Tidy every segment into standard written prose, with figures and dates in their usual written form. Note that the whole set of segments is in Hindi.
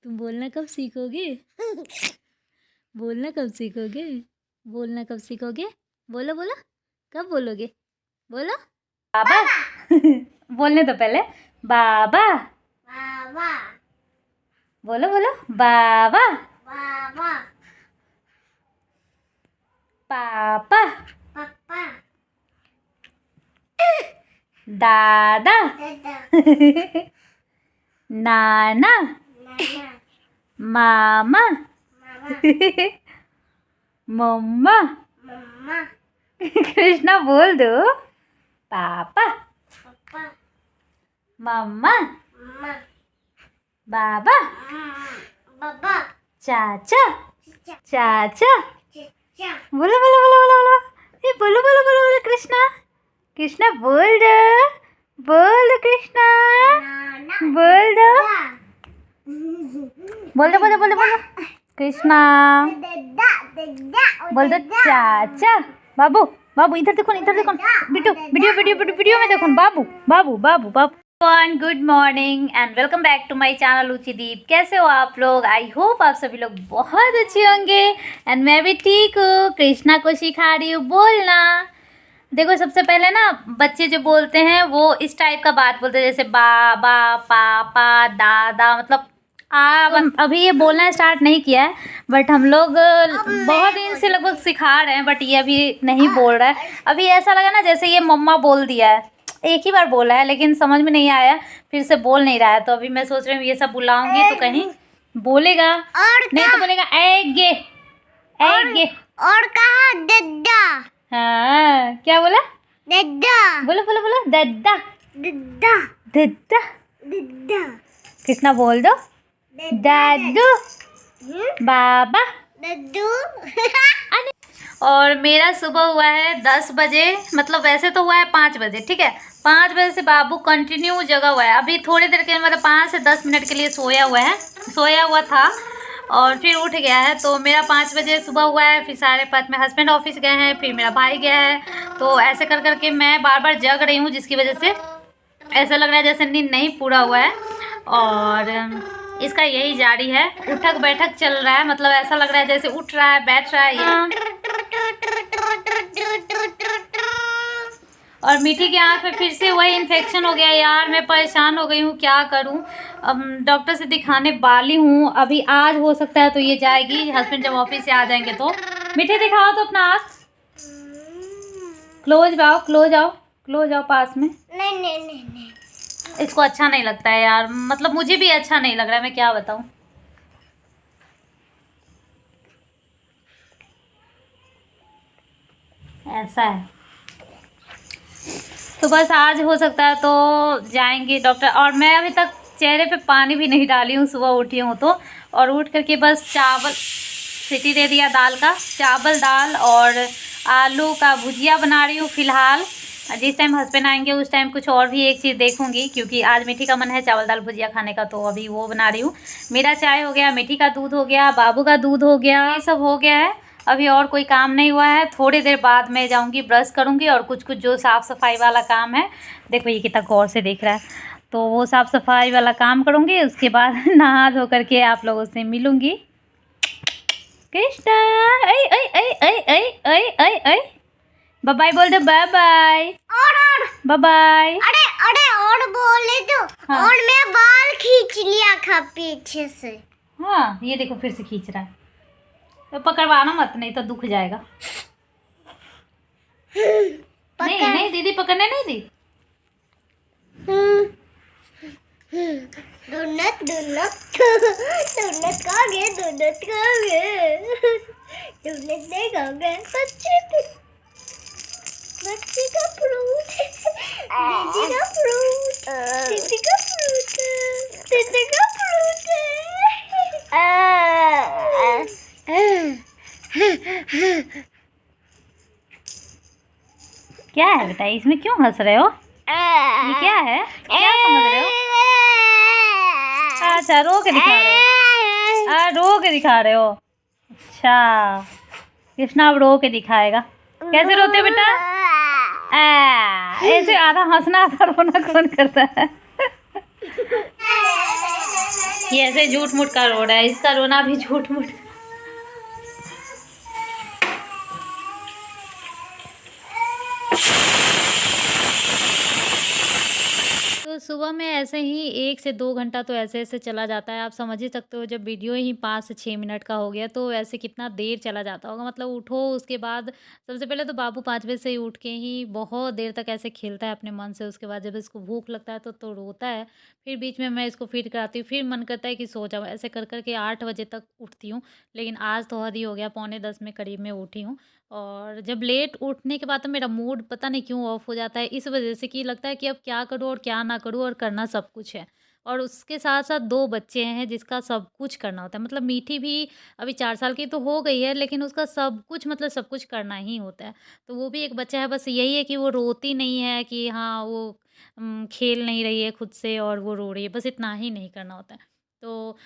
तुम बोलना कब सीखोगे? बोलना कब सीखोगे? बोलना कब सीखोगे? बोलो बोलो, कब बोलोगे? बोलो बाबा। बोलने तो पहले बाबा। बाबा बोलो बोलो बाबा। बाबा पापा। पापा दादा। दादा नाना। नाना मामा। मामा मम्मा। मम्मा कृष्णा बोल दो। पापा। पापा मम्मा। मम्मा बाबा। बाबा चाचा। चिचा चाचा। चिचा बोलो बोलो बोलो बोलो बोलो, ये बोलो बोलो बोलो बोलो कृष्णा। कृष्णा बोल दो, बोल दो कृष्णा, नाना बोल दो, बोल दो, बोलो दादा बोलो बोलो कृष्णा। दादा दादा बोल दो चाचा। बाबू बाबू इधर देखो, इधर देखो, Bittu video video video video में देखो, बाबू बाबू बाबू बाबू। Good morning and welcome back to my channel Ruchideep. कैसे हो आप लोग? आई होप आप सभी लोग बहुत अच्छे होंगे एंड मैं भी ठीक हूँ। कृष्णा को सिखा रही हूँ बोलना। देखो सबसे पहले ना बच्चे जो बोलते हैं वो इस टाइप का बात बोलते हैं, जैसे बाबा, पापा, दादा, मतलब अभी ये बोलना स्टार्ट नहीं किया है, बट हम लोग बहुत दिन से लगभग सिखा रहे हैं, बट ये अभी नहीं बोल रहा है। अभी ऐसा लगा ना जैसे ये मम्मा बोल दिया है, एक ही बार बोला है लेकिन समझ में नहीं आया, फिर से बोल नहीं रहा है। तो अभी मैं सोच रही हूँ ये सब बुलाऊंगी तो कहीं बोलेगा, नहीं तो बोलेगा एगे एगे। और कहा दद्दा हाँ क्या बोला? दद्दा बोलो बोलो बोलो दद्दा दद्दा दद्दा। दद्दा कृष्णा बोल दो दादू बाबा। दद्दू और मेरा सुबह हुआ है 10 बजे, मतलब वैसे तो हुआ है 5 बजे, ठीक है। 5 बजे से बाबू कंटिन्यू जगा हुआ है। अभी थोड़ी देर के मतलब 5 से 10 मिनट के लिए सोया हुआ था और फिर उठ गया है। तो मेरा 5 बजे सुबह हुआ है, फिर 5:30 में हस्बैंड ऑफिस गए हैं, फिर मेरा भाई गया है। तो ऐसे कर करके मैं बार बार जग रही हूँ, जिसकी वजह से ऐसा लग रहा है जैसे नींद नहीं पूरा हुआ है। और इसका यही जारी है, उठक बैठक चल रहा है, मतलब ऐसा लग रहा है जैसे उठ रहा है बैठ रहा है ये। और मीठी की आँख में फिर से वही इन्फेक्शन हो गया यार, मैं परेशान हो गई हूँ, क्या करूँ। अब डॉक्टर से दिखाने वाली हूँ, अभी आज हो सकता है तो ये जाएगी, हस्बैंड जब ऑफिस से आ जाएंगे तो। मीठी दिखाओ तो अपना आँख, क्लोज आओ क्लोज आओ क्लोज आओ पास में। नहीं नहीं नहीं नहीं इसको अच्छा नहीं लगता है यार, मतलब मुझे भी अच्छा नहीं लग रहा है, मैं क्या बताऊँ। ऐसा है तो बस आज हो सकता है तो जाएंगे डॉक्टर। और मैं अभी तक चेहरे पे पानी भी नहीं डाली हूँ, सुबह उठी हूँ तो। और उठ करके बस चावल सीटी दे दिया, दाल का चावल दाल और आलू का भुजिया बना रही हूँ फ़िलहाल। जिस टाइम हस्बैंड आएंगे उस टाइम कुछ और भी एक चीज़ देखूंगी, क्योंकि आज मीठी का मन है चावल दाल भुजिया खाने का, तो अभी वो बना रही हूँ। मेरा चाय हो गया, मीठी का दूध हो गया, बाबू का दूध हो गया, ये सब हो गया है। अभी और कोई काम नहीं हुआ है। थोड़ी देर बाद मैं जाऊंगी ब्रश करूंगी और कुछ कुछ जो साफ़ सफाई वाला काम है, देखो ये कितना गौर से देख रहा है, तो वो साफ़ सफाई वाला काम करूंगी। उसके बाद नहा धो करके आप लोगों से मिलूंगी। कृष्णा ऐ ऐ ऐ ऐ ऐ ऐ ऐ ऐ बाय बाय बोल दो, बाय बाय और बाय बाय। अरे अरे और बोले तो हाँ। और मैं बाल खींच लिया था पीछे से। हाँ ये देखो फिर से खींच रहा है, तो पकड़वाना मत नहीं तो दुख जाएगा। नहीं नहीं दीदी पकड़ने नहीं दी। डोनट डोनट डोनट खाओगे डोनट खाओगे डोनट नहीं खाओगे बच्चे का फ्रूट दीदी का फ्रूट दीदी का फ्रूट दीदी का फ्रूट क्या है बेटा, इसमें क्यों हंस रहे हो? ये क्या है, क्या समझ रहे हो? अच्छा रो के दिखा रहे हो, रो के दिखा रहे हो। अच्छा कृष्णा अब रो के दिखाएगा। कैसे रोते हो बेटा? ऐसे आधा हंसना आधा रोना कौन करता है? ये ऐसे झूठ मूठ का रो रहा है, इसका रोना भी झूठ मूठ। तो सुबह में ऐसे ही 1 से 2 घंटा तो ऐसे ऐसे चला जाता है। आप समझ ही सकते हो, जब वीडियो ही 5 से 6 मिनट का हो गया तो ऐसे कितना देर चला जाता होगा। मतलब उठो, उसके बाद सबसे पहले तो बाबू 5 बजे से ही उठ के ही बहुत देर तक ऐसे खेलता है अपने मन से। उसके बाद जब इसको भूख लगता है तो रोता है। फिर बीच में मैं इसको फीड कराती हूँ, फिर मन करता है कि सो जाऊँ। ऐसे कर कर के 8 बजे तक उठती हूँ। लेकिन आज तो हद ही हो गया, पौने 10 में करीब में उठी हूँ। और जब लेट उठने के बाद तो मेरा मूड पता नहीं क्यों ऑफ हो जाता है, इस वजह से कि लगता है कि अब क्या करूँ और क्या ना करूँ, और करना सब कुछ है। और उसके साथ-साथ 2 बच्चे हैं जिसका सब कुछ करना होता है। मतलब मीठी भी अभी 4 साल की तो हो गई है, लेकिन उसका सब कुछ, मतलब सब कुछ करना ही होता है। तो वो भी एक बच्चा है, बस यही है कि वो रोती नहीं है कि हाँ, वो खेल नहीं रही है खुद से और वो रो रही है, बस इतना ही नहीं करना होता है। तो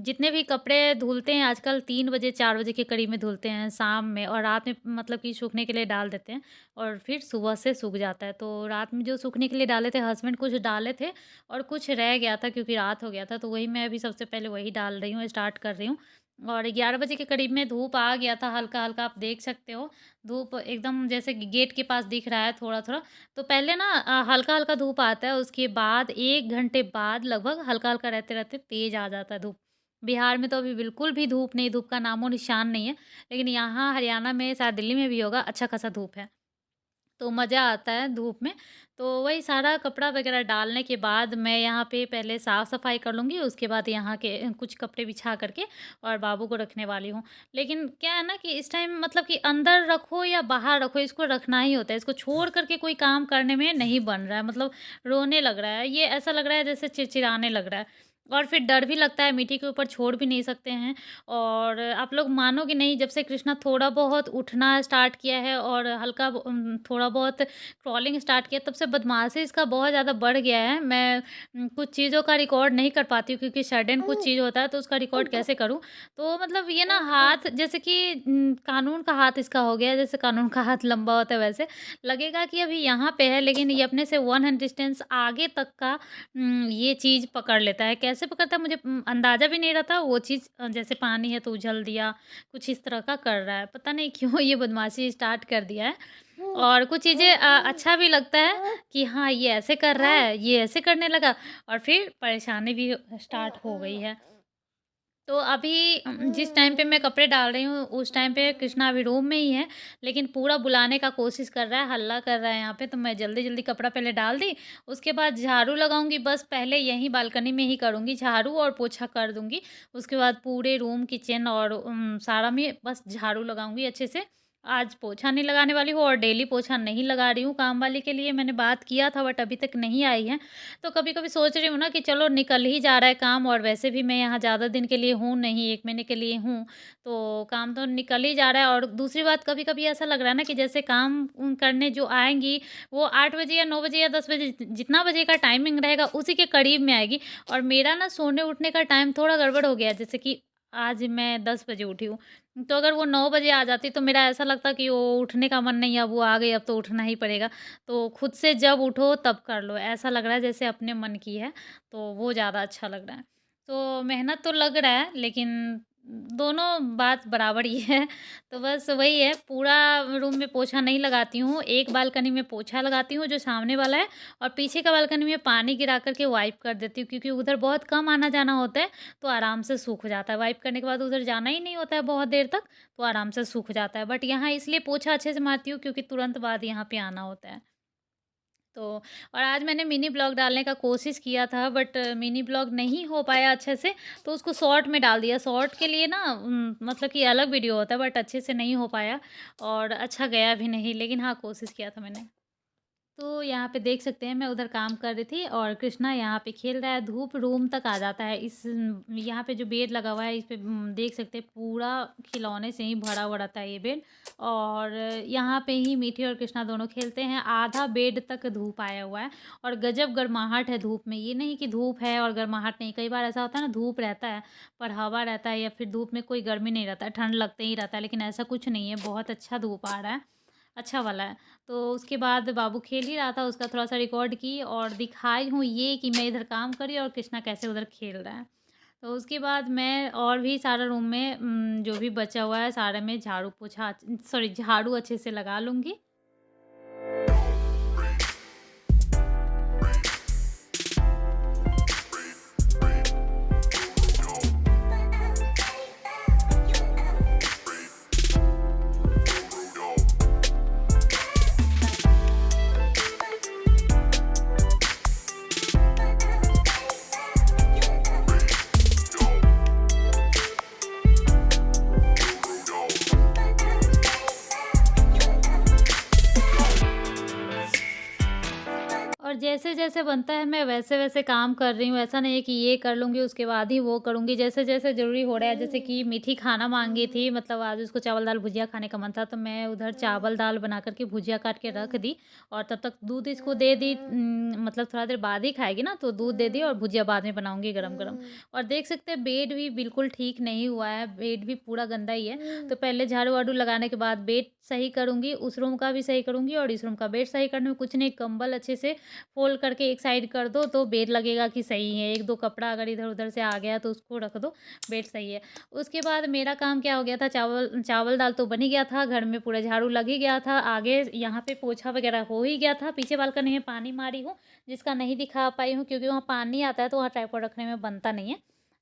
जितने भी कपड़े धुलते हैं आजकल 3 बजे 4 बजे के करीब में धुलते हैं शाम में, और रात में मतलब कि सूखने के लिए डाल देते हैं और फिर सुबह से सूख जाता है। तो रात में जो सूखने के लिए डाले थे हस्बैंड, कुछ डाले थे और कुछ रह गया था क्योंकि रात हो गया था, तो वही मैं अभी सबसे पहले वही डाल रही हूँ, स्टार्ट कर रही हूँ। और 11 बजे के करीब में धूप आ गया था हल्का-हल्का, आप देख सकते हो। धूप एकदम जैसे गेट के पास दिख रहा है थोड़ा-थोड़ा। तो पहले ना हल्का-हल्का धूप आता है, उसके बाद 1 घंटे बाद लगभग हल्का-हल्का रहते-रहते तेज़ आ जाता है धूप। बिहार में तो अभी बिल्कुल भी धूप नहीं, धूप का नामो-निशान नहीं है। लेकिन यहाँ हरियाणा में, शायद दिल्ली में भी होगा, अच्छा खासा धूप है। तो मज़ा आता है धूप में। तो वही सारा कपड़ा वग़ैरह डालने के बाद मैं यहाँ पे पहले साफ़-सफ़ाई कर लूँगी, उसके बाद यहाँ के कुछ कपड़े बिछा कर के और बाबू को रखने वाली हूँ। लेकिन क्या है ना कि इस टाइम मतलब कि अंदर रखो या बाहर रखो, इसको रखना ही होता है। इसको छोड़ कर के कोई काम करने में नहीं बन रहा है, मतलब रोने लग रहा है। ये ऐसा लग रहा है जैसे चिड़चिड़ाने लग रहा है। और फिर डर भी लगता है, मीठी के ऊपर छोड़ भी नहीं सकते हैं। और आप लोग मानोगे नहीं, जब से कृष्णा थोड़ा बहुत उठना स्टार्ट किया है और हल्का थोड़ा बहुत क्राउलिंग स्टार्ट किया, तब से बदमाशी इसका बहुत ज़्यादा बढ़ गया है। मैं कुछ चीज़ों का रिकॉर्ड नहीं कर पाती हूँ क्योंकि सडन कुछ चीज़ होता है तो उसका रिकॉर्ड कैसे करूँ? तो मतलब ये ना हाथ जैसे कि कानून का हाथ इसका हो गया है, जैसे कानून का हाथ लंबा होता है वैसे। लगेगा कि अभी यहाँ पे है, लेकिन ये अपने से 1 हैंड डिस्टेंस आगे तक का ये चीज़ पकड़ लेता है। कैसे पकड़ता है मुझे अंदाज़ा भी नहीं रहता। वो चीज़ जैसे पानी है तो उछल दिया, कुछ इस तरह का कर रहा है। पता नहीं क्यों ये बदमाशी स्टार्ट कर दिया है। और कुछ चीज़ें अच्छा भी लगता है कि हाँ, ये ऐसे कर रहा है, ये ऐसे करने लगा, और फिर परेशानी भी स्टार्ट हो गई है। तो अभी जिस टाइम पे मैं कपड़े डाल रही हूँ, उस टाइम पे कृष्णा अभी रूम में ही है, लेकिन पूरा बुलाने का कोशिश कर रहा है, हल्ला कर रहा है यहाँ पे। तो मैं जल्दी-जल्दी कपड़ा पहले डाल दी, उसके बाद झाड़ू लगाऊँगी, बस पहले यहीं बालकनी में ही करूँगी झाड़ू और पोछा कर दूँगी। उसके बाद पूरे रूम, किचन और सारा में बस झाड़ू लगाऊँगी अच्छे से। आज पोछा नहीं लगाने वाली हूँ और डेली पोछा नहीं लगा रही हूँ काम वाली के लिए। मैंने बात किया था बट अभी तक नहीं आई है। तो कभी-कभी सोच रही हूँ ना कि चलो निकल ही जा रहा है काम, और वैसे भी मैं यहाँ ज़्यादा दिन के लिए हूँ नहीं, 1 महीने के लिए हूँ, तो काम तो निकल ही जा रहा है। और दूसरी बात, कभी-कभी ऐसा लग रहा है ना कि जैसे काम करने जो आएँगी, वो 8 बजे या 9 बजे या 10 बजे जितना बजे का टाइमिंग रहेगा उसी के करीब में आएगी। और मेरा ना सोने-उठने का टाइम थोड़ा गड़बड़ हो गया है, जैसे कि आज मैं 10 बजे उठी हूँ, तो अगर वो 9 बजे आ जाती तो मेरा ऐसा लगता कि वो उठने का मन नहीं है, अब वो आ गई, अब तो उठना ही पड़ेगा। तो खुद से जब उठो तब कर लो, ऐसा लग रहा है जैसे अपने मन की है, तो वो ज़्यादा अच्छा लग रहा है। तो मेहनत तो लग रहा है, लेकिन दोनों बात बराबर ही है। तो बस वही है, पूरा रूम में पोछा नहीं लगाती हूँ, एक बालकनी में पोछा लगाती हूँ जो सामने वाला है, और पीछे का बालकनी में पानी गिरा कर के वाइप कर देती हूँ, क्योंकि उधर बहुत कम आना-जाना होता है, तो आराम से सूख जाता है। वाइप करने के बाद उधर जाना ही नहीं होता है बहुत देर तक, तो आराम से सूख जाता है। बट यहाँ इसलिए पोछा अच्छे से मारती हूँ क्योंकि तुरंत बाद यहाँ पे आना होता है। तो और आज मैंने मिनी ब्लॉग डालने का कोशिश किया था, बट मिनी ब्लॉग नहीं हो पाया अच्छे से, तो उसको शॉर्ट में डाल दिया। शॉर्ट के लिए ना मतलब कि अलग वीडियो होता है, बट अच्छे से नहीं हो पाया और अच्छा गया भी नहीं, लेकिन हाँ, कोशिश किया था मैंने। तो यहाँ पे देख सकते हैं मैं उधर काम कर रही थी और कृष्णा यहाँ पे खेल रहा है। धूप रूम तक आ जाता है। इस यहाँ पे जो बेड लगा हुआ है, इस पे देख सकते हैं पूरा खिलौने से ही भरा हुआ रहता है ये बेड। और यहाँ पे ही मीठी और कृष्णा दोनों खेलते हैं। आधा बेड तक धूप आया हुआ है और गजब गर्माहट है धूप में। ये नहीं कि धूप है और गर्माहट नहीं, कई बार ऐसा होता है ना, धूप रहता है पर हवा रहता है, या फिर धूप में कोई गर्मी नहीं रहता है, ठंड लगते ही रहता है, लेकिन ऐसा कुछ नहीं है, बहुत अच्छा धूप आ रहा है। अच्छा वाला है। तो उसके बाद बाबू खेल ही रहा था, उसका थोड़ा-सा रिकॉर्ड की और दिखाई हूँ ये कि मैं इधर काम कर रही हूँ और कृष्णा कैसे उधर खेल रहा है। तो उसके बाद मैं और भी सारा रूम में जो भी बचा हुआ है सारे में झाड़ू अच्छे से लगा लूँगी। और जैसे-जैसे बनता है मैं वैसे-वैसे काम कर रही हूँ। ऐसा नहीं है कि ये कर लूँगी उसके बाद ही वो करूँगी। जैसे-जैसे ज़रूरी हो रहा है, जैसे कि मीठी खाना माँगी थी, मतलब आज उसको चावल-दाल भुजिया खाने का मन था, तो मैं उधर चावल-दाल बना कर के भुजिया काट के रख दी और तब तक दूध इसको दे दी। मतलब थोड़ा देर बाद ही खाएगी ना, तो दूध दे दी और भुजिया बाद में बनाऊँगी गरम-गरम। और देख सकते हैं बेड भी बिल्कुल ठीक नहीं हुआ है, बेड भी पूरा गंदा ही है। तो पहले झाड़ू-वाड़ू लगाने के बाद बेड सही करूँगी, उस रूम का भी सही करूँगी और इस रूम का। बेड सही करने में कुछ नहीं, कंबल अच्छे से फ़ोल्ड करके एक साइड कर दो तो बेड लगेगा कि सही है। 1-2 कपड़ा अगर इधर-उधर से आ गया तो उसको रख दो, बेड सही है। उसके बाद मेरा काम क्या हो गया था, चावल-दाल तो बन ही गया था, घर में पूरा झाड़ू लग ही गया था, आगे यहाँ पे पोछा वगैरह हो ही गया था, पीछे बालकनी में पानी मारी हूँ, जिसका नहीं दिखा पाई हूँ क्योंकि वहाँ पानी आता है तो वहाँ ट्राइपॉड रखने में बनता नहीं है।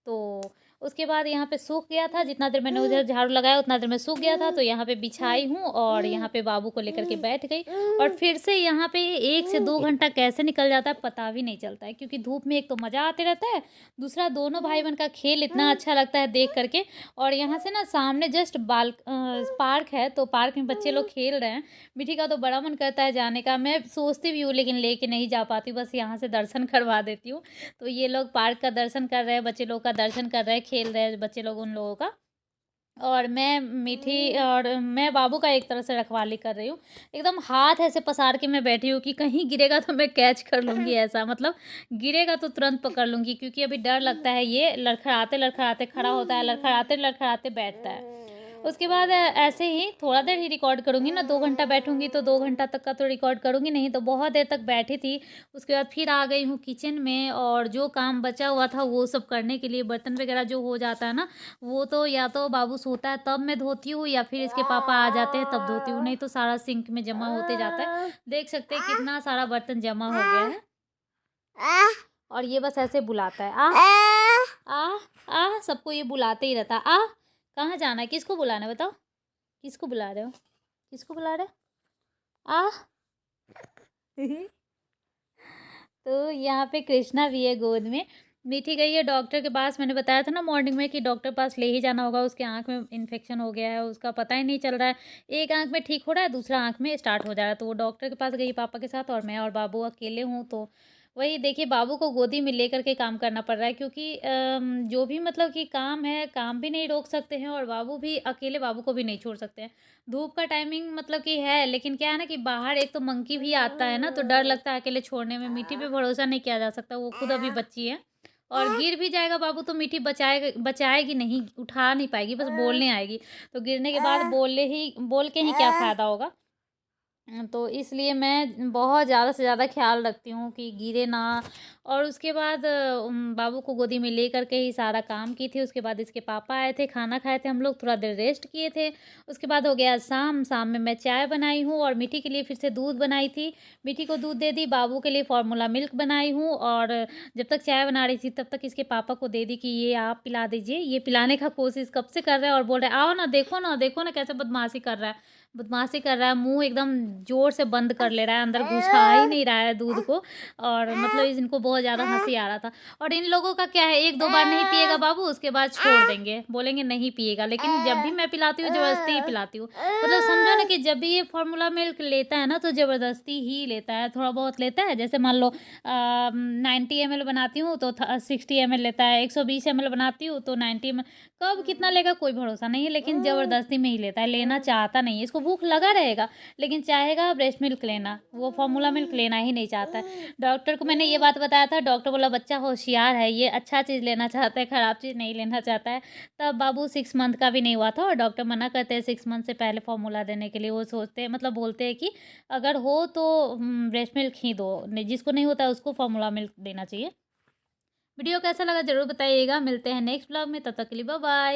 तो उसके बाद यहाँ पे सूख गया था, जितना देर मैंने उधर झाड़ू लगाया उतना देर में सूख गया था, तो यहाँ पे बिछाई हूँ और यहाँ पे बाबू को लेकर के बैठ गई। और फिर से यहाँ पे 1 से 2 घंटा कैसे निकल जाता है पता भी नहीं चलता है, क्योंकि धूप में एक तो मज़ा आते रहता है, दूसरा दोनों भाई-बहन का खेल इतना अच्छा लगता है देख कर के। और यहाँ से ना सामने जस्ट पार्क है, तो पार्क में बच्चे लोग खेल रहे हैं। मिठी का तो बड़ा मन करता है जाने का, मैं सोचती भी हूँ लेकिन लेके नहीं जा पाती हूँ, बस यहाँ से दर्शन करवा देती हूँ। तो ये लोग पार्क का दर्शन कर रहे हैं, बच्चे लोग का दर्शन कर रहे हैं, खेल रहे हैं बच्चे लोग उन लोगों का। और मैं बाबू का एक तरह से रखवाली कर रही हूँ। एकदम हाथ ऐसे पसार के मैं बैठी हूँ कि कहीं गिरेगा तो मैं कैच कर लूँगी, ऐसा मतलब गिरेगा तो तुरंत पकड़ लूँगी, क्योंकि अभी डर लगता है। ये लड़खड़ाते-लड़खड़ाते खड़ा होता है, लड़खड़ाते-लड़खड़ाते बैठता है। उसके बाद ऐसे ही थोड़ा देर ही रिकॉर्ड करूँगी ना, 2 घंटा बैठूँगी तो 2 घंटा तक का तो रिकॉर्ड करूँगी, नहीं तो बहुत देर तक बैठी थी। उसके बाद फिर आ गई हूँ किचन में और जो काम बचा हुआ था वो सब करने के लिए, बर्तन वगैरह जो हो जाता है ना, वो तो या तो बाबू सोता है तब मैं धोती हूँ या फिर इसके पापा आ जाते हैं तब धोती हूँ, नहीं तो सारा सिंक में जमा होते जाता है। देख सकते हैं कितना सारा बर्तन जमा हो गया है। और ये बस ऐसे बुलाता है, सबको ये बुलाते ही रहता है। कहाँ जाना है, किसको बुलाना है बताओ, किसको बुला रहे हो, किसको बुला रहे हो, तो यहाँ पे कृष्णा भी है गोद में। मीठी गई है डॉक्टर के पास, मैंने बताया था ना मॉर्निंग में कि डॉक्टर के पास ले ही जाना होगा, उसके आँख में इन्फेक्शन हो गया है, उसका पता ही नहीं चल रहा है। एक आँख में ठीक हो रहा है, दूसरा आँख में स्टार्ट हो जा रहा है, तो वो डॉक्टर के पास गई पापा के साथ और मैं और बाबू अकेले हूँ। तो वही देखिए, बाबू को गोदी में लेकर के काम करना पड़ रहा है, क्योंकि जो भी मतलब कि काम है, काम भी नहीं रोक सकते हैं और बाबू भी अकेले, बाबू को भी नहीं छोड़ सकते हैं। धूप का टाइमिंग मतलब कि है, लेकिन क्या है ना कि बाहर एक तो मंकी भी आता है ना, तो डर लगता है अकेले छोड़ने में। मीठी पे भरोसा नहीं किया जा सकता, वो खुद अभी बच्ची है और गिर भी जाएगा बाबू तो मीठी बचाएगी नहीं, उठा नहीं पाएगी, बस बोलने आएगी। तो गिरने के बाद बोल के ही क्या फ़ायदा होगा। तो इसलिए मैं बहुत ज़्यादा से ज़्यादा ख़्याल रखती हूँ कि गिरे ना। और उसके बाद बाबू को गोदी में लेकर के ही सारा काम की थी। उसके बाद इसके पापा आए थे, खाना खाए थे हम लोग, थोड़ा देर रेस्ट किए थे। उसके बाद हो गया शाम में मैं चाय बनाई हूँ और मीठी के लिए फिर से दूध बनाई थी। मीठी को दूध दे दी, बाबू के लिए फार्मूला मिल्क बनाई हूँ और जब तक चाय बना रही थी तब तक इसके पापा को दे दी कि ये आप पिला दीजिए। ये पिलाने का कोशिश कब से कर रहा है और बोल रहा है आओ ना, देखो ना कैसे बदमाशी कर रहा है, मुँह एकदम ज़ोर से बंद कर ले रहा है, अंदर घुसा ही नहीं रहा है दूध को। और मतलब इनको बहुत ज़्यादा हँसी आ रहा था। और इन लोगों का क्या है, 1-2 बार नहीं पिएगा बाबू, उसके बाद छोड़ देंगे, बोलेंगे नहीं पिएगा। लेकिन जब भी मैं पिलाती हूँ ज़बरदस्ती ही पिलाती हूँ। मतलब समझो ना कि जब भी ये फार्मूला मिल्क लेता है ना तो ज़बरदस्ती ही लेता है, थोड़ा बहुत लेता है। जैसे मान लो 90 ml बनाती हूँ तो 60 ml लेता है, 120 ml बनाती हूँ तो 90 ml, कब कितना लेगा कोई भरोसा नहीं है, लेकिन ज़बरदस्ती में ही लेता है, लेना चाहता नहीं है। इसको भूख लगा रहेगा, लेकिन चाहेगा ब्रेस्ट मिल्क लेना, वो फार्मूला मिल्क लेना ही नहीं चाहता है। डॉक्टर को मैंने ये बात बताया था, डॉक्टर बोला बच्चा होशियार है, ये अच्छा चीज़ लेना चाहता है, ख़राब चीज़ नहीं लेना चाहता है। तब बाबू 6 मंथ का भी नहीं हुआ था और डॉक्टर मना करते हैं 6 मंथ से पहले फार्मूला देने के लिए। वो सोचते हैं, मतलब बोलते हैं कि अगर हो तो ब्रेस्ट मिल्क ही दो, जिसको नहीं होता है उसको फार्मूला मिल्क देना चाहिए। वीडियो कैसा लगा ज़रूर बताइएगा। मिलते हैं नेक्स्ट ब्लॉग में, तब तक के लिए बाय बाय।